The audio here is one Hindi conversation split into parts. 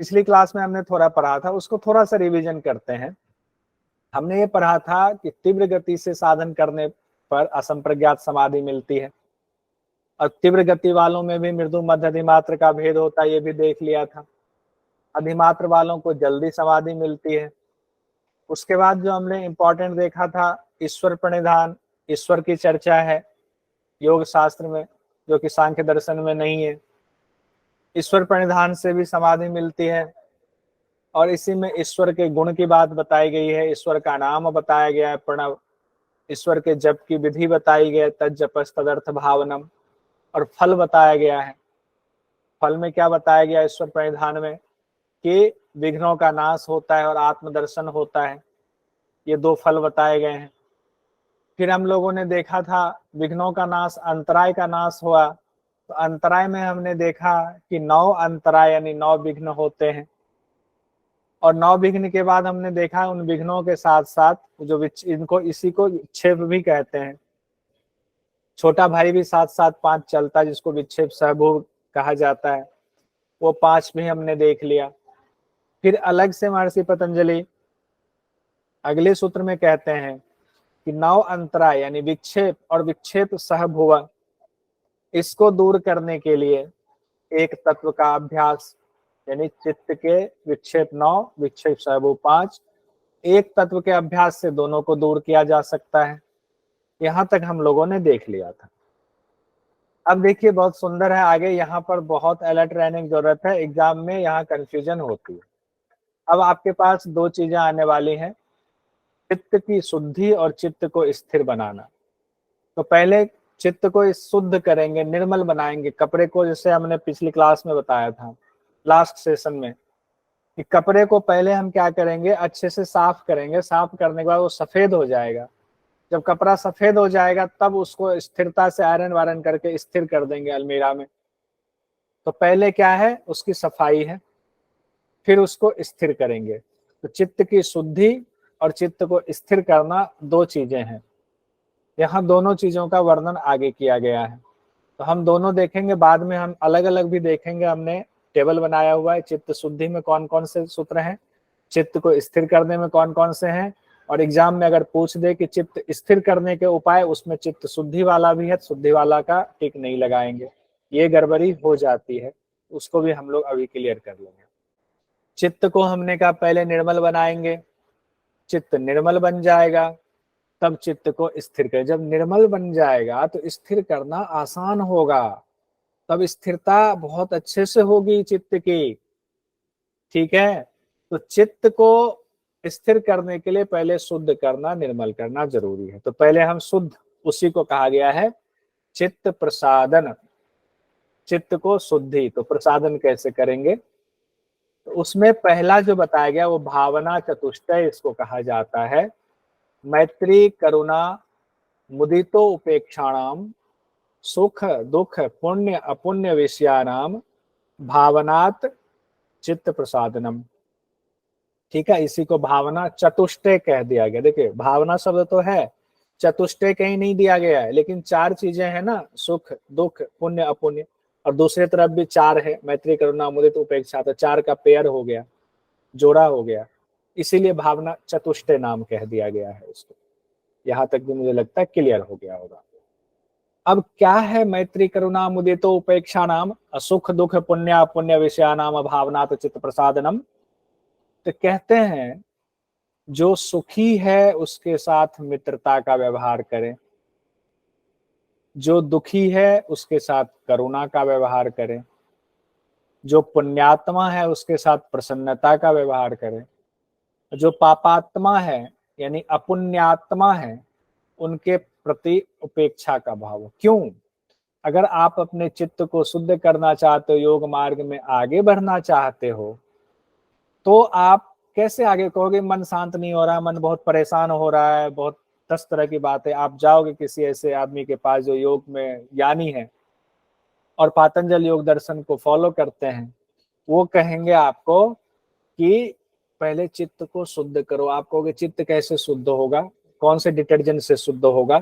पिछली क्लास में हमने थोड़ा पढ़ा था, उसको थोड़ा सा रिवीजन करते हैं। हमने ये पढ़ा था कि तीव्र गति से साधन करने पर असंप्रज्ञात समाधि मिलती है, और तीव्र गति वालों में भी मृदु मध्य अधिमात्र का भेद होता है, ये भी देख लिया था। अधिमात्र वालों को जल्दी समाधि मिलती है। उसके बाद जो हमने इंपॉर्टेंट देखा था, ईश्वर प्रणिधान, ईश्वर की चर्चा है योग शास्त्र में, जो कि सांख्य दर्शन में नहीं है। ईश्वर प्रणिधान से भी समाधि मिलती है, और इसी में ईश्वर के गुण की बात बताई गई है, ईश्वर का नाम बताया गया है प्रणव, ईश्वर के जप की विधि बताई गई है तज्जपस तदर्थ भावनम, और फल बताया गया है। फल में क्या बताया गया ईश्वर प्रणिधान में, कि विघ्नों का नाश होता है और आत्मदर्शन होता है, ये दो फल बताए गए हैं। फिर हम लोगों ने देखा था विघ्नों का नाश, अंतराय का नाश हुआ, तो अंतराय में हमने देखा कि 9 अंतराय यानी 9 विघ्न होते हैं, और 9 विघ्न के बाद हमने देखा उन विघ्नों के साथ साथ जो इनको इसी को विक्षेप भी कहते हैं। छोटा भाई भी साथ साथ 5 चलता है, जिसको विक्षेप सहभोग कहा जाता है, वो 5 भी हमने देख लिया। फिर अलग से महर्षि पतंजलि अगले सूत्र में कहते हैं कि 9 अंतराय यानी विक्षेप और विक्षेप सहभुवन, इसको दूर करने के लिए एक तत्व का अभ्यास, यानी चित्त के विक्षेप 9, विक्षेप सहभुव 5, एक तत्व के अभ्यास से दोनों को दूर किया जा सकता है। यहां तक हम लोगों ने देख लिया था। अब देखिए बहुत सुंदर है, आगे यहाँ पर बहुत अलर्ट रहने की जरूरत है, एग्जाम में यहाँ कंफ्यूजन होती है। अब आपके पास 2 चीजें आने वाली हैं, चित्त की शुद्धि और चित्त को स्थिर बनाना। तो पहले चित्त को शुद्ध करेंगे, निर्मल बनाएंगे कपड़े को, जैसे हमने पिछली क्लास में बताया था लास्ट सेशन में, कि कपड़े को पहले हम क्या करेंगे, अच्छे से साफ करेंगे, साफ करने के बाद वो सफेद हो जाएगा। जब कपड़ा सफेद हो जाएगा तब उसको स्थिरता से आयरन वायरन करके स्थिर कर देंगे अलमीरा में। तो पहले क्या है, उसकी सफाई है, फिर उसको स्थिर करेंगे। तो चित्त की शुद्धि और चित्त को स्थिर करना 2 चीजें हैं। यहाँ दोनों चीजों का वर्णन आगे किया गया है, तो हम दोनों देखेंगे, बाद में हम अलग अलग भी देखेंगे। हमने टेबल बनाया हुआ है, चित्त शुद्धि में कौन कौन से सूत्र हैं, चित्त को स्थिर करने में कौन कौन से हैं, और एग्जाम में अगर पूछ दे कि चित्त स्थिर करने के उपाय, उसमें चित्त शुद्धि वाला भी है, शुद्धि वाला का टिक नहीं लगाएंगे, ये गड़बड़ी हो जाती है, उसको भी हम लोग अभी क्लियर कर लेंगे। चित्त को हमने कहा पहले निर्मल बनाएंगे, चित्त निर्मल बन जाएगा तब चित्त को स्थिर करें। जब निर्मल बन जाएगा तो स्थिर करना आसान होगा, तब स्थिरता बहुत अच्छे से होगी चित्त की। ठीक है, तो चित्त को स्थिर करने के लिए पहले शुद्ध करना, निर्मल करना जरूरी है। तो पहले हम शुद्ध, उसी को कहा गया है चित्त प्रसादन, चित्त को शुद्धि। तो प्रसादन कैसे करेंगे, तो उसमें पहला जो बताया गया वो भावना चतुष्टय इसको कहा जाता है। मैत्री करुणा मुदितो उपेक्षाणाम सुख दुख पुण्य अपुण्य विषयानाम भावनात् चित्त प्रसादनम। ठीक है, इसी को भावना चतुष्टय कह दिया गया। देखिए भावना शब्द तो है, चतुष्टय कहीं नहीं दिया गया है, लेकिन 4 चीजें हैं ना, सुख दुख पुण्य अपुण्य, और दूसरी तरफ भी 4 है, मैत्री करुणा मुदित उपेक्षा, तो 4 का पेयर हो गया, जोड़ा हो गया, इसीलिए भावना चतुष्टय नाम कह दिया गया है इसको। यहाँ तक भी मुझे लगता है क्लियर हो गया होगा। अब क्या है मैत्री करुणा मुदितो उपेक्षा नाम सुख दुख पुण्य पुण्य विषया नाम भावना तो चित्त प्रसादनम। तो कहते हैं जो सुखी है उसके साथ मित्रता का व्यवहार करें, जो दुखी है उसके साथ करुणा का व्यवहार करें, जो पुण्यात्मा है उसके साथ प्रसन्नता का व्यवहार करें, जो पापात्मा है यानी अपुण्यात्मा है उनके प्रति उपेक्षा का भाव हो। क्यों, अगर आप अपने चित्त को शुद्ध करना चाहते हो, योग मार्ग में आगे बढ़ना चाहते हो, तो आप कैसे आगे कहोगे मन शांत नहीं हो रहा, मन बहुत परेशान हो रहा है, बहुत 10 तरह की बातें। आप जाओगे किसी ऐसे आदमी के पास जो योग में ज्ञानी है और पातंजल योग दर्शन को फॉलो करते हैं, वो कहेंगे आपको कि पहले चित्त को शुद्ध करो। आप कहोगे चित्त कैसे शुद्ध होगा, कौन से डिटर्जेंट से शुद्ध होगा,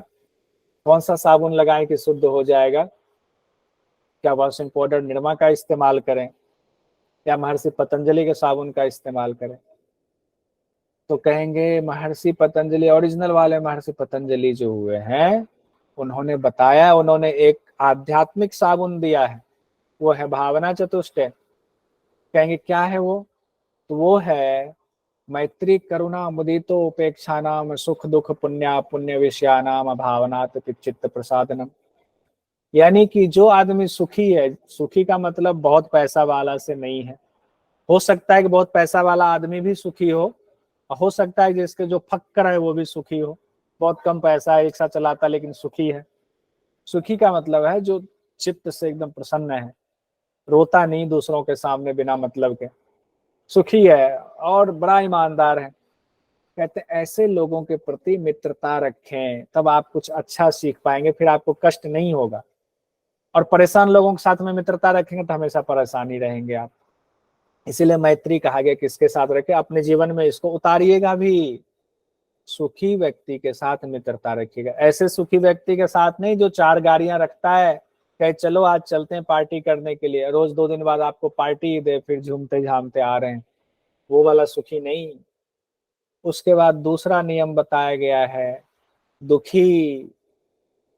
कौन सा साबुन लगाएं कि शुद्ध हो जाएगा, क्या वॉशिंग पाउडर निरमा का इस्तेमाल करें। या महर्षि पतंजलि के साबुन का इस्तेमाल करें? तो कहेंगे महर्षि पतंजलि, ओरिजिनल वाले महर्षि पतंजलि जो हुए हैं, उन्होंने बताया, उन्होंने एक आध्यात्मिक साबुन दिया है, वो है भावना चतुष्टय। कहेंगे क्या है वो? तो वो है मैत्री करुणा मुदितो उपेक्षा नाम सुख दुख पुण्य पुण्य विषयानाम भावनात् चित्त प्रसादनम। यानी कि जो आदमी सुखी है, सुखी का मतलब बहुत पैसा वाला से नहीं है, हो सकता है कि बहुत पैसा वाला आदमी भी सुखी हो सकता है जिसके जो फक्कर है वो भी सुखी हो, बहुत कम पैसा है, रिक्शा चलाता लेकिन सुखी है। सुखी का मतलब है जो चित्त से एकदम प्रसन्न है, रोता नहीं दूसरों के सामने बिना मतलब के, सुखी है और बड़ा ईमानदार है। कहते हैं ऐसे लोगों के प्रति मित्रता रखें, तब आप कुछ अच्छा सीख पाएंगे, फिर आपको कष्ट नहीं होगा। और परेशान लोगों के साथ में मित्रता रखेंगे तो हमेशा परेशान ही रहेंगे आप। इसीलिए मैत्री कहा गया, किसके साथ रखे? अपने जीवन में इसको उतारिएगा भी। सुखी व्यक्ति के साथ मित्रता रखिएगा। ऐसे सुखी व्यक्ति के साथ नहीं जो 4 गाड़ियां रखता है, कहे चलो आज चलते हैं पार्टी करने के लिए, रोज 2 दिन बाद आपको पार्टी दे, फिर झूमते झामते आ रहे हैं, वो वाला सुखी नहीं। उसके बाद दूसरा नियम बताया गया है, दुखी।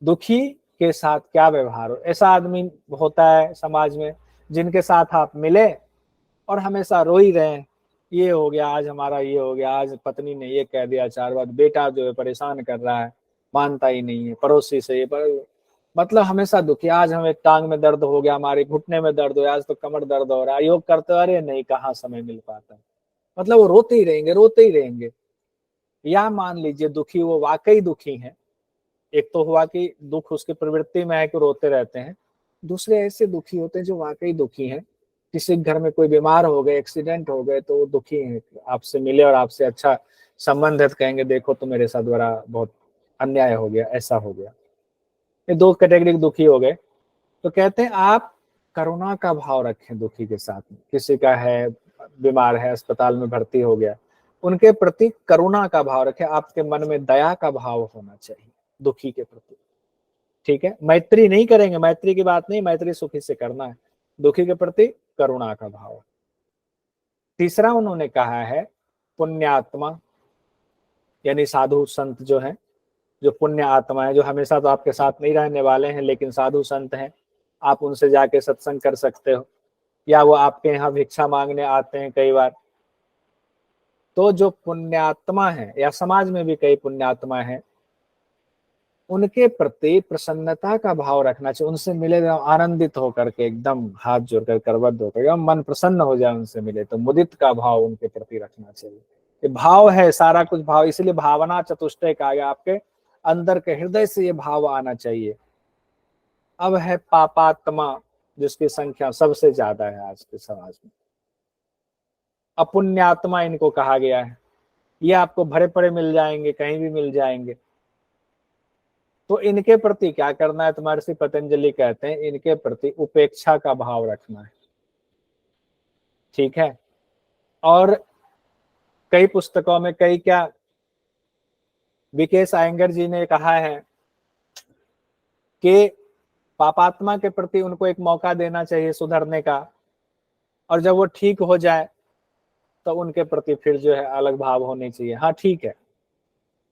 दुखी के साथ क्या व्यवहार हो? ऐसा आदमी होता है समाज में जिनके साथ आप मिले और हमेशा रो ही रहे हैं, ये हो गया आज हमारा, ये हो गया आज पत्नी ने ये कह दिया, 4 बार बेटा जो है परेशान कर रहा है, मानता ही नहीं है, पड़ोसी से ये पर मतलब हमेशा दुखी। आज हमें टांग में दर्द हो गया, हमारे घुटने में दर्द हो गया, आज तो कमर दर्द हो रहा है, योग करते हो, अरे नहीं कहाँ समय मिल पाता। मतलब वो रोते ही रहेंगे, रोते ही रहेंगे। या मान लीजिए दुखी, वो वाकई दुखी है। एक तो हुआ कि दुख उसकी प्रवृत्ति में है कि रोते रहते हैं, दूसरे ऐसे दुखी होते हैं जो वाकई दुखी हैं। किसी घर में कोई बीमार हो गए, एक्सीडेंट हो गए, तो वो दुखी हैं, आपसे मिले और आपसे अच्छा संबंध है तो कहेंगे देखो तो मेरे साथ बड़ा बहुत अन्याय हो गया, ऐसा हो गया। ये 2 कैटेगरी के दुखी हो गए। तो कहते हैं आप करुणा का भाव रखें दुखी के साथ में। किसी का है, बीमार है, अस्पताल में भर्ती हो गया, उनके प्रति करुणा का भाव रखें। आपके मन में दया का भाव होना चाहिए दुखी के प्रति। ठीक है, मैत्री नहीं करेंगे, मैत्री की बात नहीं, मैत्री सुखी से करना है, दुखी के प्रति करुणा का भाव। तीसरा उन्होंने कहा है पुण्यात्मा, यानी साधु संत जो है, जो पुण्य आत्मा है, जो हमेशा तो आपके साथ नहीं रहने वाले हैं लेकिन साधु संत हैं, आप उनसे जाके सत्संग कर सकते हो, या वो आपके यहाँ भिक्षा मांगने आते हैं कई बार। तो जो पुण्यात्मा है, या समाज में भी कई पुण्यात्मा है, उनके प्रति प्रसन्नता का भाव रखना चाहिए। उनसे मिले तो आनंदित होकर के, एकदम हाथ जोड़कर करबद्ध होकर मन प्रसन्न हो जाए, उनसे मिले तो मुदित का भाव उनके प्रति रखना चाहिए। ये भाव है सारा कुछ भाव, इसलिए भावना चतुष्टय कहा गया, आपके अंदर के हृदय से ये भाव आना चाहिए। अब है पापात्मा, जिसकी संख्या सबसे ज्यादा है आज के समाज में, अपुण्यात्मा इनको कहा गया है। ये आपको भरे पड़े मिल जाएंगे, कहीं भी मिल जाएंगे। तो इनके प्रति क्या करना है? तो महर्षि पतंजलि कहते हैं इनके प्रति उपेक्षा का भाव रखना है। ठीक है, और कई पुस्तकों में, कई क्या, विकेश आयंगर जी ने कहा है कि पापात्मा के प्रति उनको एक मौका देना चाहिए सुधरने का, और जब वो ठीक हो जाए तो उनके प्रति फिर जो है अलग भाव होने चाहिए। हाँ ठीक है,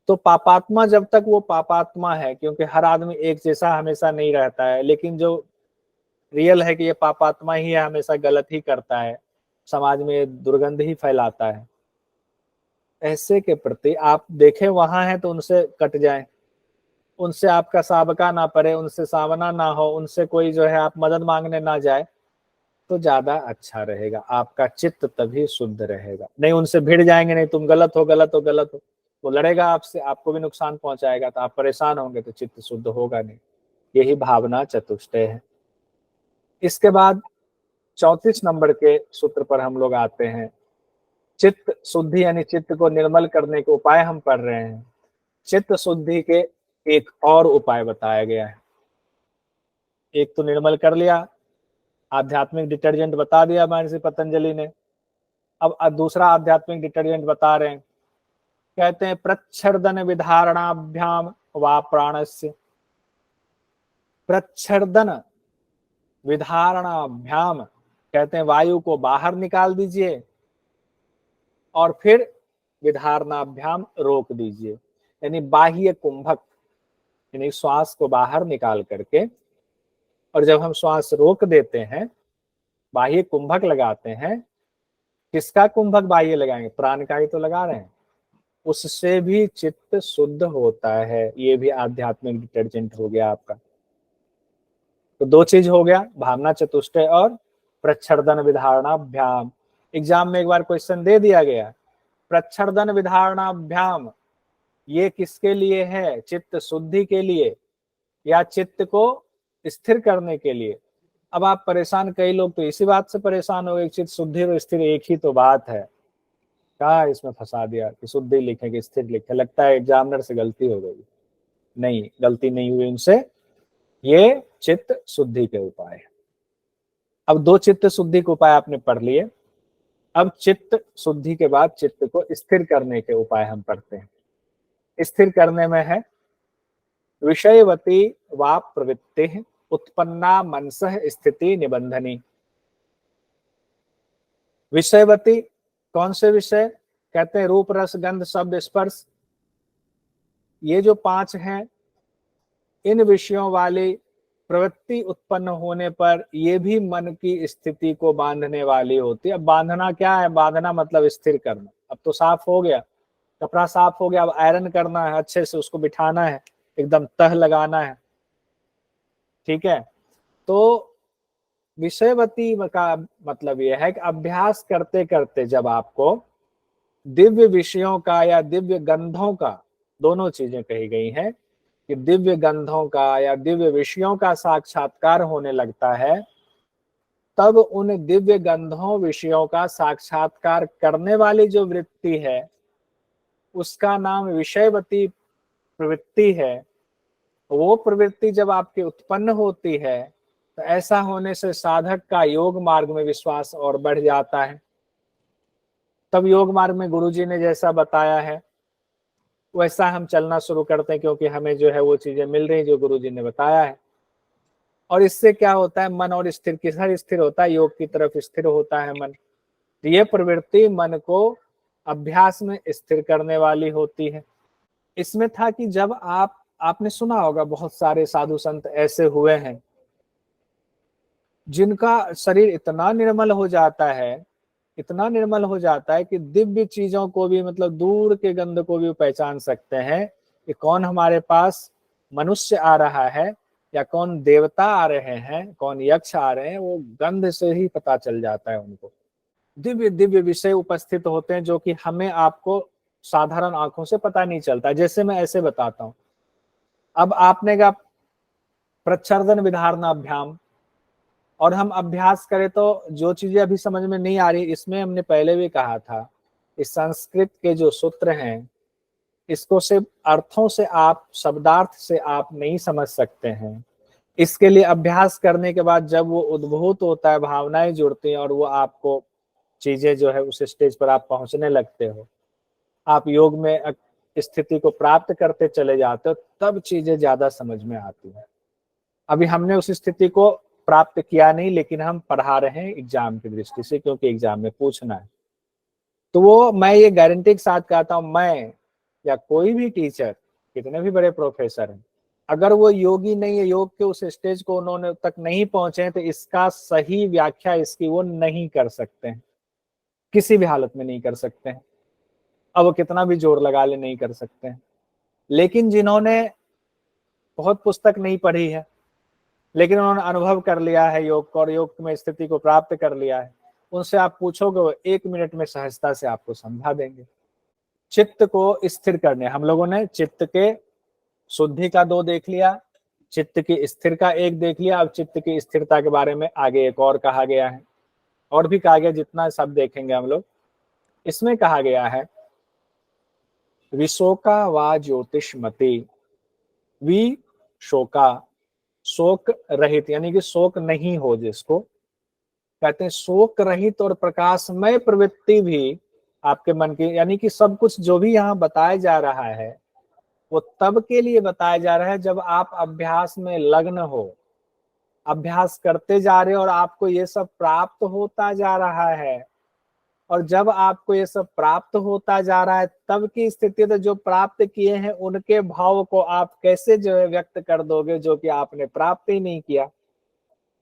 तो पापात्मा जब तक वो पापात्मा है, क्योंकि हर आदमी एक जैसा हमेशा नहीं रहता है, लेकिन जो रियल है कि ये पापात्मा ही है, हमेशा गलत ही करता है, समाज में दुर्गंध ही फैलाता है, ऐसे के प्रति आप देखें वहां है तो उनसे कट जाएं, उनसे आपका साबका ना पड़े, उनसे सामना ना हो, उनसे कोई जो है आप मदद मांगने ना जाए, तो ज्यादा अच्छा रहेगा, आपका चित्त तभी शुद्ध रहेगा। नहीं उनसे भिड़ जाएंगे, नहीं तुम गलत हो गलत हो गलत हो, वो लड़ेगा आपसे, आपको भी नुकसान पहुंचाएगा, तो आप परेशान होंगे, तो चित्त शुद्ध होगा नहीं। यही भावना चतुष्टय है। इसके बाद 34 नंबर के सूत्र पर हम लोग आते हैं। चित्त शुद्धि, यानी चित्त को निर्मल करने के उपाय हम पढ़ रहे हैं। चित्त शुद्धि के एक और उपाय बताया गया है। एक तो निर्मल कर लिया, आध्यात्मिक डिटर्जेंट बता दिया महर्षि पतंजलि ने। अब दूसरा आध्यात्मिक डिटर्जेंट बता रहे हैं, कहते हैं प्रच्छर्दन विधारणाभ्याम वा प्राणस्य। प्रच्छर्दन विधारणाभ्याम कहते हैं वायु को बाहर निकाल दीजिए और फिर विधारणाभ्याम रोक दीजिए, यानी बाह्य कुंभक, यानी श्वास को बाहर निकाल करके, और जब हम श्वास रोक देते हैं, बाह्य कुंभक लगाते हैं, किसका कुंभक बाह्य लगाएंगे? प्राण का ही तो लगा रहे हैं। उससे भी चित्त शुद्ध होता है। ये भी आध्यात्मिक डिटर्जेंट हो गया आपका। तो दो चीज हो गया, भावना चतुष्टय और प्रच्छर्दन विधारणाभ्याम। एग्जाम में एक बार क्वेश्चन दे दिया गया, प्रच्छर्दन विधारणाभ्याम ये किसके लिए है? चित्त शुद्धि के लिए या चित्त को स्थिर करने के लिए? अब आप परेशान, कई लोग तो इसी बात से परेशान हो गए, चित्त शुद्धि और स्थिर एक ही तो बात है। कहा इसमें फंसा दिया कि शुद्धि लिखे कि स्थिर लिखे, लगता है एग्जामिनर से गलती हो गई। नहीं, गलती नहीं हुई उनसे, ये चित्त शुद्धि के उपाय है। अब दो चित्त शुद्धि के उपाय आपने पढ़ लिए। अब चित्त शुद्धि के बाद चित्त को स्थिर करने के उपाय हम पढ़ते हैं। स्थिर करने में है विषयवती वा प्रवृत्ति उत्पन्ना मनसः स्थिति निबंधनी। विषयवती कौन से विषय? कहते हैं रूप रस गंध शब्द स्पर्श, ये जो पांच हैं, इन विषयों वाली प्रवृत्ति उत्पन्न होने पर ये भी मन की स्थिति को बांधने वाली होती है। अब बांधना क्या है? बांधना मतलब स्थिर करना। अब तो साफ हो गया, कपड़ा साफ हो गया, अब आयरन करना है, अच्छे से उसको बिठाना है, एकदम तह लगाना है, ठीक है। तो विषयवती का मतलब यह है कि अभ्यास करते करते जब आपको दिव्य विषयों का या दिव्य गंधों का, दोनों चीजें कही गई हैं कि दिव्य गंधों का या दिव्य विषयों का साक्षात्कार होने लगता है, तब उन दिव्य गंधों विषयों का साक्षात्कार करने वाली जो वृत्ति है उसका नाम विषयवती प्रवृत्ति है। वो प्रवृत्ति जब आपकी उत्पन्न होती है तो ऐसा होने से साधक का योग मार्ग में विश्वास और बढ़ जाता है। तब योग मार्ग में गुरुजी ने जैसा बताया है वैसा हम चलना शुरू करते हैं, क्योंकि हमें जो है वो चीजें मिल रही जो गुरुजी ने बताया है। और इससे क्या होता है? मन और स्थिर, किधर स्थिर होता है? योग की तरफ स्थिर होता है मन। तो ये प्रवृत्ति मन को अभ्यास में स्थिर करने वाली होती है। इसमें था कि जब आपने सुना होगा बहुत सारे साधु संत ऐसे हुए हैं जिनका शरीर इतना निर्मल हो जाता है, इतना निर्मल हो जाता है कि दिव्य चीजों को भी, मतलब दूर के गंध को भी पहचान सकते हैं कि कौन हमारे पास मनुष्य आ रहा है या कौन देवता आ रहे हैं, कौन यक्ष आ रहे हैं, वो गंध से ही पता चल जाता है उनको। दिव्य दिव्य विषय उपस्थित होते हैं जो कि हमें आपको साधारण आंखों से पता नहीं चलता। जैसे मैं ऐसे बताता हूं, अब आपने कहा प्रच्छर्दन विधारणाभ्याम, और हम अभ्यास करें तो जो चीजें अभी समझ में नहीं आ रही, इसमें हमने पहले भी कहा था इस संस्कृत के जो सूत्र हैं इसको सिर्फ अर्थों से आप, शब्दार्थ से आप नहीं समझ सकते हैं। इसके लिए अभ्यास करने के बाद जब वो उद्भूत होता है, भावनाएं जुड़ती हैं और वो आपको चीजें जो है उस स्टेज पर आप पहुंचने लगते हो, आप योग में स्थिति को प्राप्त करते चले जाते हो, तब चीजें ज्यादा समझ में आती है। अभी हमने उस स्थिति को प्राप्त किया नहीं, लेकिन हम पढ़ा रहे हैं एग्जाम की दृष्टि से, क्योंकि एग्जाम में पूछना है। तो वो मैं ये गारंटी के साथ कहता हूं, मैं या कोई भी टीचर, कितने भी बड़े प्रोफेसर हैं, अगर वो योगी नहीं है, योग के उस स्टेज को उन्होंने तक नहीं पहुंचे तो इसका सही व्याख्या इसकी वो नहीं कर सकते हैं, किसी भी हालत में नहीं कर सकते हैं। अब वो कितना भी जोर लगा ले नहीं कर सकते हैं। लेकिन जिन्होंने बहुत पुस्तक नहीं पढ़ी है लेकिन उन्होंने अनुभव कर लिया है योग को और योग में स्थिति को प्राप्त कर लिया है, उनसे आप पूछोगे वो 1 मिनट में सहजता से आपको समझा देंगे। चित्त को स्थिर करने, हम लोगों ने चित्त के शुद्धि का 2 देख लिया, चित्त की स्थिर का 1 देख लिया। अब चित्त की स्थिरता के बारे में आगे एक और कहा गया है, और भी कहा गया, जितना सब देखेंगे हम लोग। इसमें कहा गया है विशोका व ज्योतिषमति, वि शोका, शोक रहित, यानी कि शोक नहीं हो जिसको कहते हैं, शोक रहित और प्रकाशमय प्रवृत्ति भी आपके मन की, यानी कि सब कुछ जो भी यहाँ बताया जा रहा है वो तब के लिए बताया जा रहा है जब आप अभ्यास में लग्न हो, अभ्यास करते जा रहे हो और आपको ये सब प्राप्त होता जा रहा है। और जब आपको ये सब प्राप्त होता जा रहा है, तब की स्थिति तो जो प्राप्त किए हैं उनके भाव को आप कैसे जो है व्यक्त कर दोगे, जो कि आपने प्राप्त ही नहीं किया।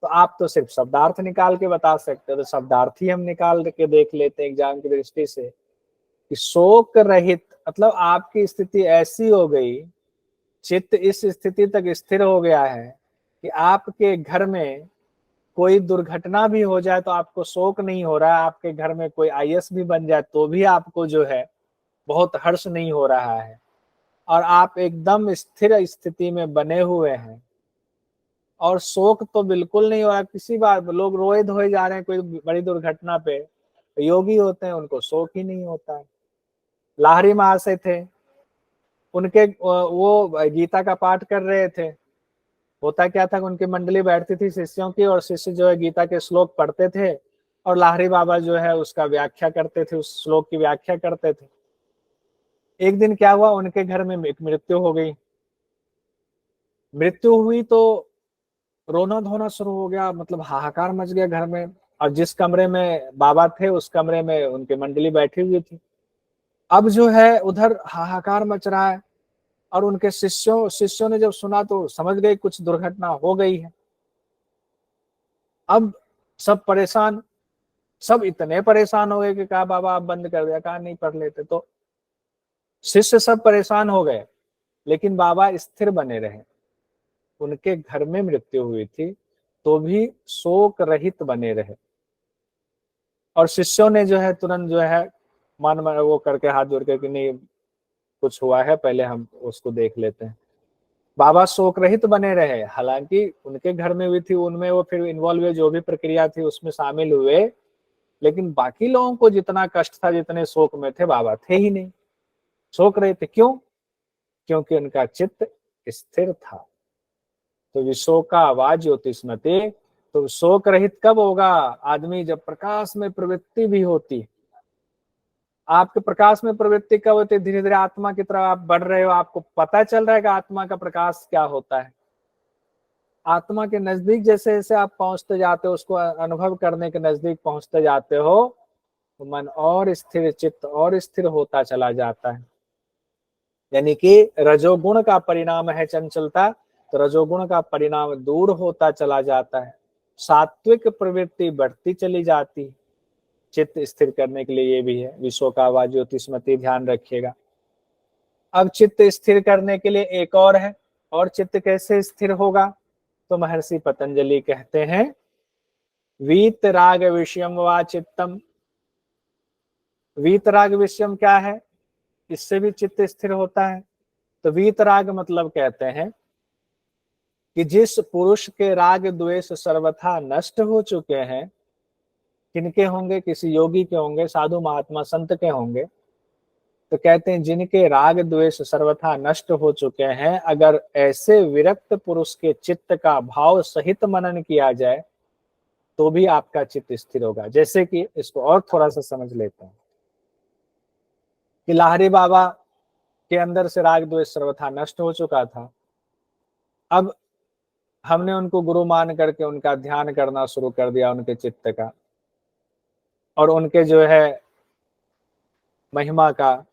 तो आप तो सिर्फ शब्दार्थ निकाल के बता सकते हो, तो शब्दार्थ ही हम निकाल के देख लेते हैं एग्जाम की दृष्टि से कि शोक रहित मतलब आपकी स्थिति ऐसी हो गई, चित्त इस स्थिति तक स्थिर हो गया है कि आपके घर में कोई दुर्घटना भी हो जाए तो आपको शोक नहीं हो रहा है, आपके घर में कोई आईएएस भी बन जाए तो भी आपको जो है बहुत हर्ष नहीं हो रहा है, और आप एकदम स्थिर स्थिति में बने हुए हैं और शोक तो बिल्कुल नहीं हो रहा। किसी बात लोग रोए धोए जा रहे हैं कोई बड़ी दुर्घटना पे, योगी होते हैं उनको शोक ही नहीं होता है। लाहिरी महाशय थे, उनके वो गीता का पाठ कर रहे थे। होता क्या था, उनकी मंडली बैठती थी शिष्यों की, और शिष्य जो है गीता के श्लोक पढ़ते थे और लाहिरी बाबा जो है उसका व्याख्या करते थे, उस श्लोक की व्याख्या करते थे। एक दिन क्या हुआ, उनके घर में एक मृत्यु हो गई। मृत्यु हुई तो रोना धोना शुरू हो गया, मतलब हाहाकार मच गया घर में। और जिस कमरे में बाबा थे उस कमरे में उनकी मंडली बैठी हुई थी। अब जो है उधर हाहाकार मच रहा है, और उनके शिष्यों ने जब सुना तो समझ गए कुछ दुर्घटना हो गई है। अब सब परेशान, सब इतने परेशान हो गए कि कहा बाबा आप बंद कर दिया, कहा नहीं पढ़ लेते। तो शिष्य सब परेशान हो गए, लेकिन बाबा स्थिर बने रहे। उनके घर में मृत्यु हुई थी तो भी शोक रहित बने रहे। और शिष्यों ने जो है तुरंत जो है मन में वो करके हाथ जोड़ के कि नहीं कुछ हुआ है, पहले हम उसको देख लेते हैं। बाबा शोक रहित बने रहे, हालांकि उनके घर में हुई थी, उनमें वो फिर इन्वॉल्व हुए, जो भी प्रक्रिया थी उसमें शामिल हुए, लेकिन बाकी लोगों को जितना कष्ट था, जितने शोक में थे, बाबा थे ही नहीं, शोक रहे थे। क्यों? क्योंकि उनका चित्त स्थिर था। तो विशोका आवाज ज्योतिष्मते, तो शोक रहित कब होगा आदमी? जब प्रकाश में प्रवृत्ति भी होती। आपके प्रकाश में प्रवृत्ति कब होती? धीरे धीरे आत्मा की तरफ आप बढ़ रहे हो, आपको पता चल रहा है कि आत्मा का प्रकाश क्या होता है। आत्मा के नजदीक जैसे जैसे आप पहुंचते जाते हो, उसको अनुभव करने के नजदीक पहुंचते जाते हो, तो मन और स्थिर, चित्त और स्थिर होता चला जाता है। यानी कि रजोगुण का परिणाम है चंचलता, तो रजोगुण का परिणाम दूर होता चला जाता है, सात्विक प्रवृत्ति बढ़ती चली जाती। चित्त स्थिर करने के लिए ये भी है, विश्व का आवाज ज्योतिष्मती, ध्यान रखिएगा। अब चित्त स्थिर करने के लिए एक और है, और चित्त कैसे स्थिर होगा? तो महर्षि पतंजलि कहते हैं वीतराग विषयम वा चित्तम। वीतराग विषयम क्या है? इससे भी चित्त स्थिर होता है। तो वीतराग मतलब कहते हैं कि जिस पुरुष के राग द्वेष सर्वथा नष्ट हो चुके हैं, किनके होंगे? किसी योगी के होंगे, साधु महात्मा संत के होंगे। तो कहते हैं जिनके राग द्वेष सर्वथा नष्ट हो चुके हैं, अगर ऐसे विरक्त पुरुष के चित्त का भाव सहित मनन किया जाए तो भी आपका चित्त स्थिर होगा। जैसे कि इसको और थोड़ा सा समझ लेते हैं कि लाहिरी बाबा के अंदर से राग द्वेष सर्वथा नष्ट हो चुका था। अब हमने उनको गुरु मान करके उनका ध्यान करना शुरू कर दिया, उनके चित्त का, और उनके जो है महिमा का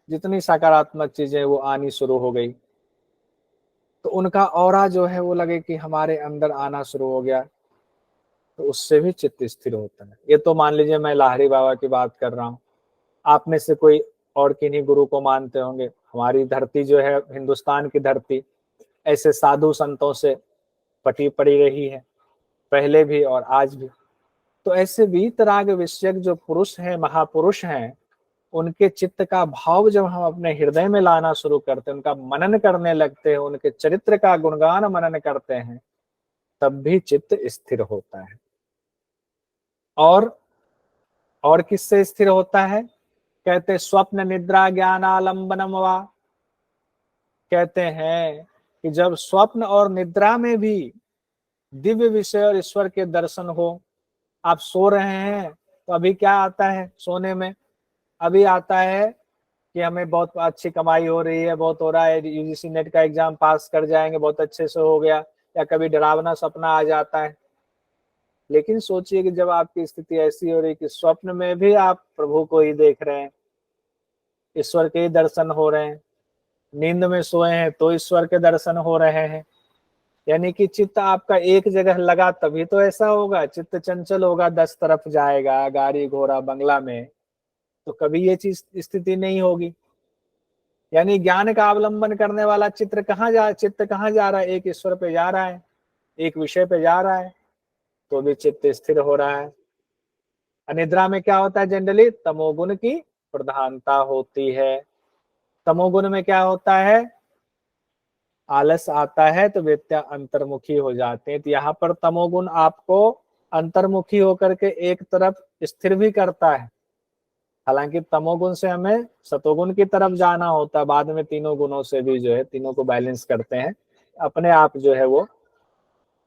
जितनी सकारात्मक चीजें वो आनी शुरू हो गई, तो उनका ऑरा जो है वो लगे कि हमारे अंदर आना शुरू हो गया, तो उससे भी चित्त स्थिर होता है। ये तो मान लीजिए मैं लाहिरी बाबा की बात कर रहा हूँ, आप में से कोई और किन्हीं गुरु को मानते होंगे। हमारी धरती जो है, हिंदुस्तान की धरती ऐसे साधु संतों से पटी पड़ी रही है, पहले भी और आज भी। तो ऐसे वीतराग विषयक जो पुरुष हैं, महापुरुष हैं, उनके चित्त का भाव जब हम अपने हृदय में लाना शुरू करते हैं, उनका मनन करने लगते हैं, उनके चरित्र का गुणगान मनन करते हैं, तब भी चित्त स्थिर होता है। और किससे स्थिर होता है? कहते स्वप्न निद्रा ज्ञान आलम्बनम वा। कहते हैं कि जब स्वप्न और निद्रा में भी दिव्य विषय और ईश्वर के दर्शन हो, आप सो रहे हैं तो अभी क्या आता है सोने में? अभी आता है कि हमें बहुत अच्छी कमाई हो रही है, बहुत हो रहा है, यूजीसी नेट का एग्जाम पास कर जाएंगे, बहुत अच्छे से हो गया, या कभी डरावना सपना आ जाता है। लेकिन सोचिए कि जब आपकी स्थिति ऐसी हो रही कि स्वप्न में भी आप प्रभु को ही देख रहे हैं, ईश्वर के ही दर्शन हो रहे हैं, नींद में सोए हैं तो ईश्वर के दर्शन हो रहे हैं, यानी कि चित्त आपका एक जगह लगा तभी तो ऐसा होगा। चित्त चंचल होगा, 10 तरफ जाएगा, गाड़ी घोड़ा बंगला में, तो कभी ये चीज स्थिति नहीं होगी। यानी ज्ञान का अवलंबन करने वाला चित्त कहाँ जा रहा है? एक ईश्वर पे जा रहा है, एक विषय पे जा रहा है, तो भी चित्त स्थिर हो रहा है। अनिद्रा में क्या होता है? जनरली तमोगुण की प्रधानता होती है। तमोगुण में क्या होता है? आलस आता है तो व्यक्ति अंतर्मुखी हो जाते हैं। तो यहाँ पर तमोगुण आपको अंतर्मुखी होकर के एक तरफ स्थिर भी करता है। हालांकि तमोगुण से हमें सतोगुण की तरफ जाना होता है, बाद में तीनों गुणों से भी जो है तीनों को बैलेंस करते हैं, अपने आप जो है वो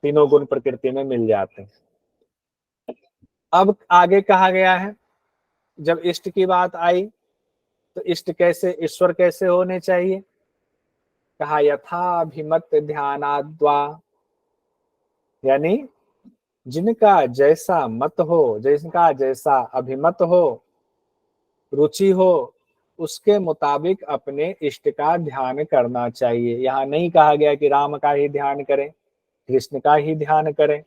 तीनों गुण प्रकृति में मिल जाते हैं। अब आगे कहा गया है, जब इष्ट की बात आई तो इष्ट कैसे, ईश्वर कैसे होने चाहिए? कहा यथाभिमत ध्यानाद्वा, यानी जिनका जैसा मत हो, जिनका जैसा अभिमत हो, रुचि हो, उसके मुताबिक अपने इष्ट का ध्यान करना चाहिए। यहाँ नहीं कहा गया कि राम का ही ध्यान करें, कृष्ण का ही ध्यान करें,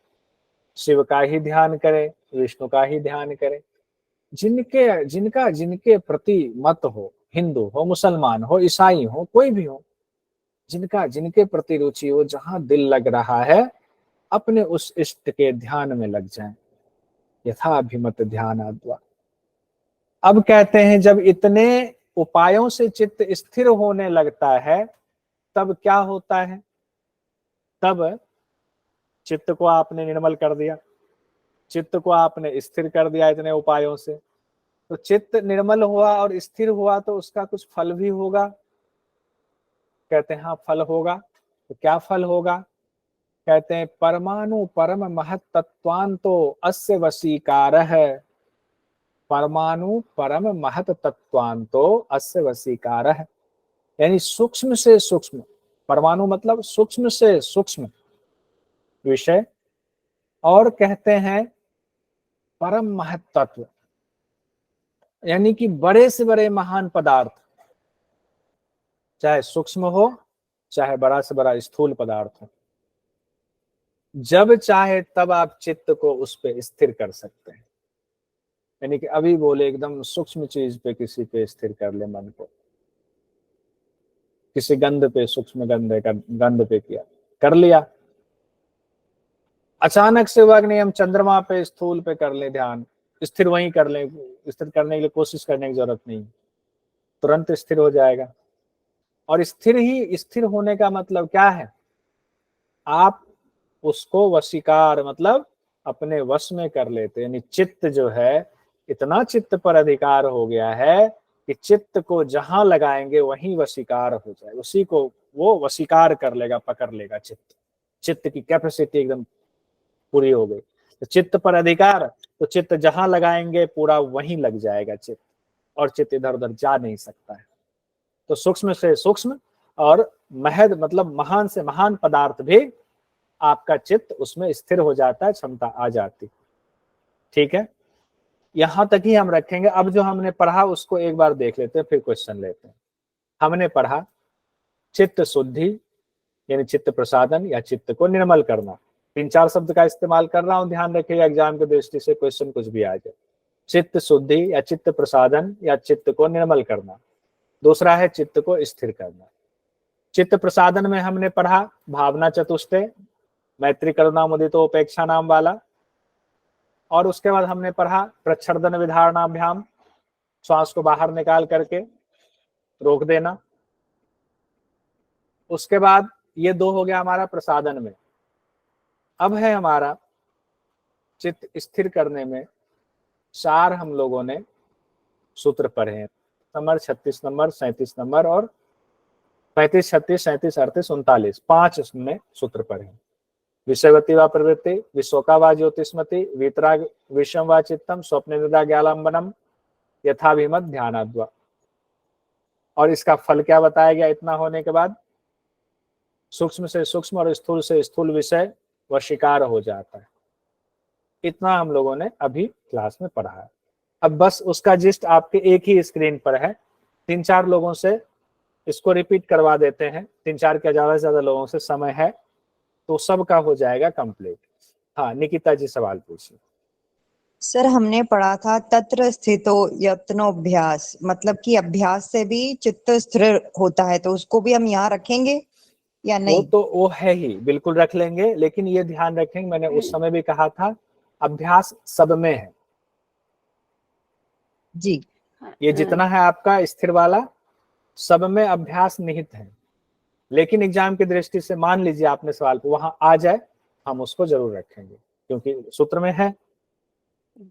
शिव का ही ध्यान करें, विष्णु का ही ध्यान करें। जिनके प्रति मत हो, हिंदू हो, मुसलमान हो, ईसाई हो, कोई भी हो, जिनके प्रति रुचि हो, जहां दिल लग रहा है, अपने उस इष्ट के ध्यान में लग जाएं। यथाभिमत ध्यानाद्वा। अब कहते हैं जब इतने उपायों से चित्त स्थिर होने लगता है तब क्या होता है? तब चित्त को आपने निर्मल कर दिया, चित्त को आपने स्थिर कर दिया इतने उपायों से, तो चित्त निर्मल हुआ और स्थिर हुआ तो उसका कुछ फल भी होगा। कहते हैं हाँ फल होगा। तो क्या फल होगा? कहते हैं परमाणु परम महत्त्वान्तो अस्य वशीकार है। परमाणु परम महत तत्वांतो अस्य वशीकार है, यानी सूक्ष्म से सूक्ष्म, परमाणु मतलब सूक्ष्म से सूक्ष्म विषय, और कहते हैं परम महत्त्व, यानी कि बड़े से बड़े महान पदार्थ, चाहे सूक्ष्म हो चाहे बड़ा से बड़ा स्थूल पदार्थ हो, जब चाहे तब आप चित्त को उस पे स्थिर कर सकते हैं। यानी कि अभी बोले एकदम सूक्ष्म चीज पे किसी पे स्थिर कर ले मन को, किसी गंध पे, सूक्ष्म गंध पे किया, कर लिया। अचानक से हुआ कि नहीं हम चंद्रमा पे, स्थूल पे कर ले ध्यान, स्थिर वहीं कर ले, स्थिर करने के लिए कोशिश करने की जरूरत नहीं, तुरंत स्थिर हो जाएगा। और स्थिर होने का मतलब क्या है? आप उसको वशीकार मतलब अपने वश में कर लेते, यानी चित्त जो है इतना चित्त पर अधिकार हो गया है कि चित्त को जहां लगाएंगे वहीं वशीकार हो जाए, उसी को वो वशीकार कर लेगा, पकड़ लेगा। चित्त की कैपेसिटी एकदम पूरी हो गई। तो चित्त पर अधिकार, तो चित्त जहां लगाएंगे पूरा वहीं लग जाएगा चित्त, और चित्त इधर उधर जा नहीं सकता है। तो सूक्ष्म से सूक्ष्म और महद मतलब महान से महान पदार्थ भी आपका चित्त उसमें स्थिर हो जाता है, क्षमता आ जाती। ठीक है, यहां तक ही हम रखेंगे। अब जो हमने पढ़ा उसको एक बार देख लेते हैं, फिर क्वेश्चन लेते हैं। हमने पढ़ा चित्त शुद्धि यानी चित्त प्रसादन या चित्त को निर्मल करना। 3-4 शब्द का इस्तेमाल कर रहा हूं, ध्यान रखिएगा एग्जाम की दृष्टि से क्वेश्चन कुछ भी आ जाए। चित्त शुद्धि या चित्त प्रसादन या चित्त को निर्मल करना। दूसरा है चित्त को स्थिर करना। चित्त प्रसादन में हमने पढ़ा भावना चतुष्टय, मैत्री करुणा मुदितो उपेक्षा नाम वाला, और उसके बाद हमने पढ़ा प्रच्छर्दन विधारणाभ्याम, श्वास को बाहर निकाल करके रोक देना। उसके बाद ये 2 हो गया हमारा प्रसादन में। अब है हमारा चित्त स्थिर करने में 4 हम लोगों ने सूत्र पढ़े हैं, नंबर 36 नंबर 37 नंबर और 35 36 37 38 39, 5 उसमें सूत्र पढ़े हैं। विषयवती व प्रवृत्ति, विशोका व ज्योतिष्मति, वीतराग विषम व चित्तम, स्वप्न निद्रा ज्ञालंबनम, यथाभिमत ध्यानाद्वा। और इसका फल क्या बताया गया इतना होने के बाद? सूक्ष्म से सूक्ष्म और स्थूल से स्थूल विषय वह शिकार हो जाता है। इतना हम लोगों ने अभी क्लास में पढ़ा है। अब बस उसका जिस्ट आपके एक ही स्क्रीन पर है, 3-4 लोगों से इसको रिपीट करवा देते हैं, 3-4 क्या ज्यादा से ज्यादा लोगों से समय है तो सबका हो जाएगा कंप्लीट। हाँ निकिता जी सवाल पूछिए। सर हमने पढ़ा था तत्र स्थितो यत्नोभ्यास, मतलब कि अभ्यास से भी चित्त स्थिर होता है, तो उसको भी हम यहाँ रखेंगे या नहीं? वो है ही, बिल्कुल रख लेंगे, लेकिन ये ध्यान रखेंगे, मैंने उस समय भी कहा था अभ्यास सब में है जी। ये जितना है आपका स्थिर वाला सब में अभ्यास निहित है, लेकिन एग्जाम की दृष्टि से मान लीजिए आपने सवाल को वहां आ जाए, हम उसको जरूर रखेंगे क्योंकि सूत्र में है,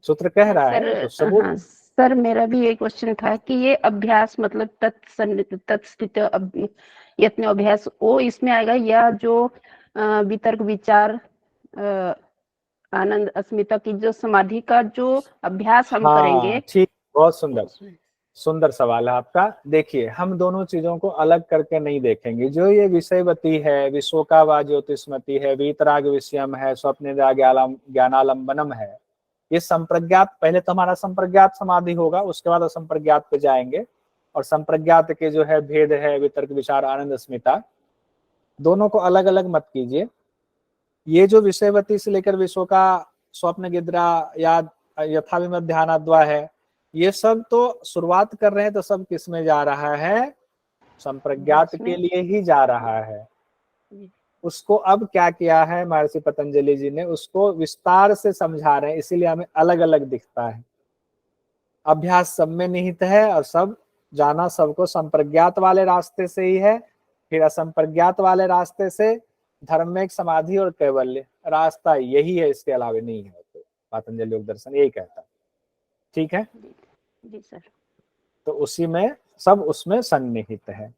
सूत्र कह रहा है तो सबूत। हाँ सर, मेरा भी एक क्वेश्चन था कि ये अभ्यास मतलब तत्स्थित यत्न अभ्यास वो इसमें आएगा, या जो वितर्क विचार आनंद अस्मिता की जो समाधि का जो अभ्यास हम करेंगे? ठीक, बहुत सुंदर सुंदर सवाल है आपका। देखिए हम दोनों चीजों को अलग करके नहीं देखेंगे। जो ये विषयवती है, विशोका व ज्योतिष्मति है, वीतराग विषयम है, स्वप्न ज्ञानालंबनम है, ये संप्रज्ञात, पहले तो हमारा संप्रज्ञात समाधि होगा, उसके बाद असंप्रज्ञात पे जाएंगे। और संप्रज्ञात के जो है भेद है वितर्क विचार आनंद अस्मिता, दोनों को अलग अलग मत कीजिए। ये जो विषयवती से लेकर विशोका स्वप्न गिद्रा या यथाभिमत ध्यानाद्वा है, ये सब तो शुरुआत कर रहे हैं, तो सब किस में जा रहा है? संप्रज्ञात के लिए ही जा रहा है। उसको अब क्या किया है महर्षि पतंजलि जी ने, उसको विस्तार से समझा रहे हैं, इसीलिए हमें अलग अलग दिखता है। अभ्यास सब में निहित है और सब जाना सबको संप्रज्ञात वाले रास्ते से ही है, फिर असंप्रज्ञात वाले रास्ते से धर्मिक समाधि और कैवल्य, रास्ता यही है, इसके अलावा नहीं है। तो पतंजलि योग दर्शन यही कहता है। ठीक है जी सर। तो उसी में सब उसमें सन्निहित है।